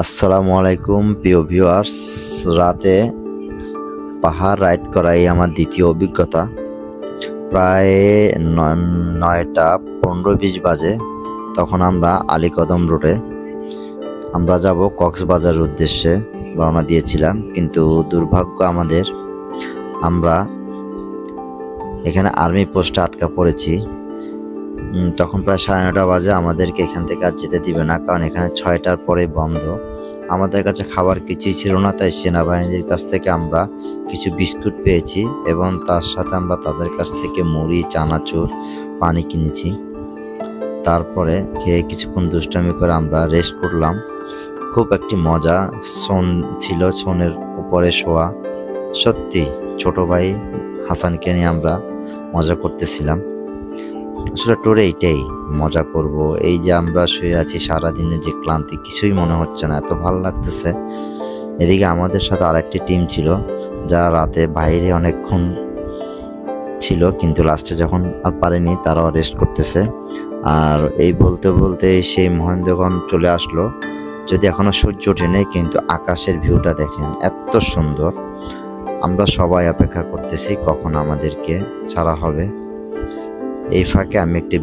আসসালামু আলাইকুম প্রিয় ভিউয়ার্স। রাতে পাহাড় রাইড করাই আমার দ্বিতীয় অভিজ্ঞতা। প্রায় 9টা 15-20 বাজে। তখন আমরা আলীকদম রোডে আমরা যাব কক্সবাজারের উদ্দেশ্যে রওনা দিয়েছিলাম, কিন্তু দুর্ভাগ্য আমাদের, আমরা এখানে আর্মি পোস্টে আটকা পড়েছি। তখন প্রায় 9:30 বাজে। আমাদেরকে এখান থেকে আর যেতে দিবে না, কারণ এখানে 6টার পরে বন্ধ। আমাদের কাছে খাবার কিছুই ছিল না, তাই সেনাবাহিনীর কাছ থেকে আমরা কিছু বিস্কুট পেয়েছি এবং তার সাথে আমরা তাদের কাছ থেকে মুড়ি, চানাচুর, পানি কিনেছি। তারপরে খেয়ে কিছুক্ষণ দুষ্টামি করে আমরা রেস্ট করলাম। খুব একটি মজা সোন ছিল, সোনের উপরে শোয়া। সত্যি ছোট ভাই হাসানকে নিয়ে আমরা মজা করতেছিলাম। আসলে ট্যুরে এইটাই মজা করব। এই যে আমরা শুয়ে আছি, সারাদিনের যে ক্লান্তি কিছুই মনে হচ্ছে না, এত ভালো লাগতেছে। এদিকে আমাদের সাথে আরেকটি টিম ছিল যারা রাতে বাইরে অনেকক্ষণ ছিল, কিন্তু লাস্টে যখন আর পারেনি তারাও রেস্ট করতেছে। আর এই বলতে বলতে সেই মহেন্দ্রগঞ্জ চলে আসলো। যদি এখনো সূর্য ওঠেনি, কিন্তু আকাশের ভিউটা দেখেন এত সুন্দর। আমরা সবাই অপেক্ষা করতেছি কখন আমাদেরকে ছাড়া হবে। এই ফাঁকে আমি একটি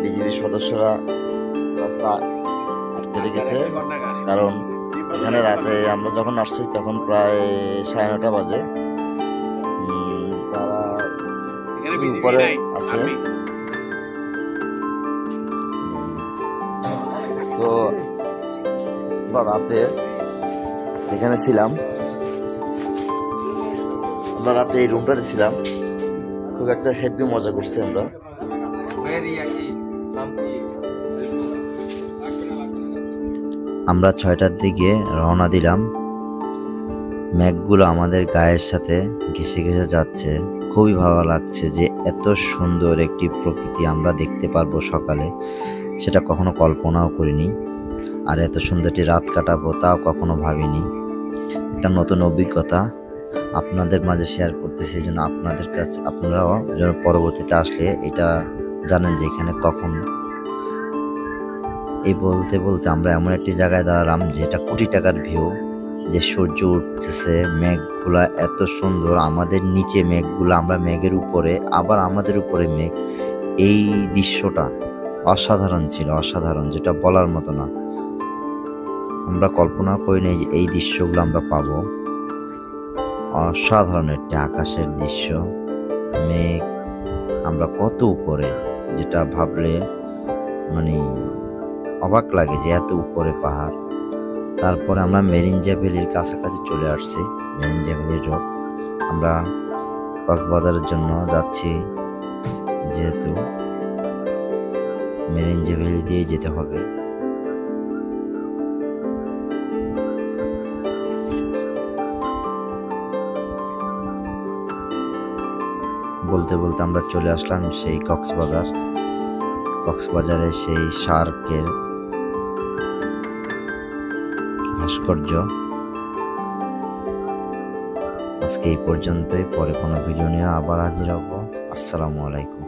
বিজিবি সদস্যরা রাস্তা আটকে রেখেছে, কারণ এখানে রাতে আমরা যখন আসছি তখন প্রায় 9:30 বাজে। তারা উপরে আছে, তো আমরা রাতে এখানে ছিলাম। আমরা রাতে এই রুমটাতে ছিলাম, খুব একটা হেভি মজা করছি আমরা। আমরা 6টার দিকে রওনা দিলাম। মেঘগুলো আমাদের গায়ের সাথে ঘেঁষে ঘেঁষে যাচ্ছে। খুবই ভালো লাগছে যে এত সুন্দর একটি প্রকৃতি আমরা দেখতে পারবো সকালে, সেটা কখনো কল্পনাও করিনি। আর এত সুন্দর একটি রাত কাটাবো তাও কখনো ভাবিনি। একটা নতুন অভিজ্ঞতা আপনাদের মাঝে শেয়ার করতেছি, এই জন্য আপনাদের কাছে, আপনারাও যেন পরবর্তীতে আসলে এটা জানেন যে এখানে কখন। এই বলতে বলতে আমরা এমন একটি জায়গায় দাঁড়ালাম যেটা কোটি টাকার ভিউ, যে সূর্য উঠতেছে, মেঘগুলা এত সুন্দর, আমাদের নিচে মেঘগুলা, আমরা মেঘের উপরে, আবার আমাদের উপরে মেঘ। এই দৃশ্যটা অসাধারণ ছিল, অসাধারণ, যেটা বলার মতো না। আমরা কল্পনা করিনি যে এই দৃশ্যগুলো আমরা পাবো। অসাধারণ একটি আকাশের দৃশ্য, মেঘ, আমরা কত উপরে, যেটা ভাবলে মানে অবাক লাগে যে এত উপরে পাহাড়। তারপরে আমরা মেরিঞ্জা ভ্যালির কাছাকাছি চলে আসছি। মেরিঞ্জা ভ্যালির রোড, আমরা কক্সবাজারের জন্য যাচ্ছি, যেহেতু মেরিঞ্জা ভ্যালি দিয়ে যেতে হবে। বলতে বলতে আমরা চলে আসলাম সেই কক্সবাজারে সেই শার্কের ভাস্কর্য। আজকে এই পর্যন্তই, পরে কোনো ভিডিও নিয়ে আবার হাজির হব। আসসালামু আলাইকুম।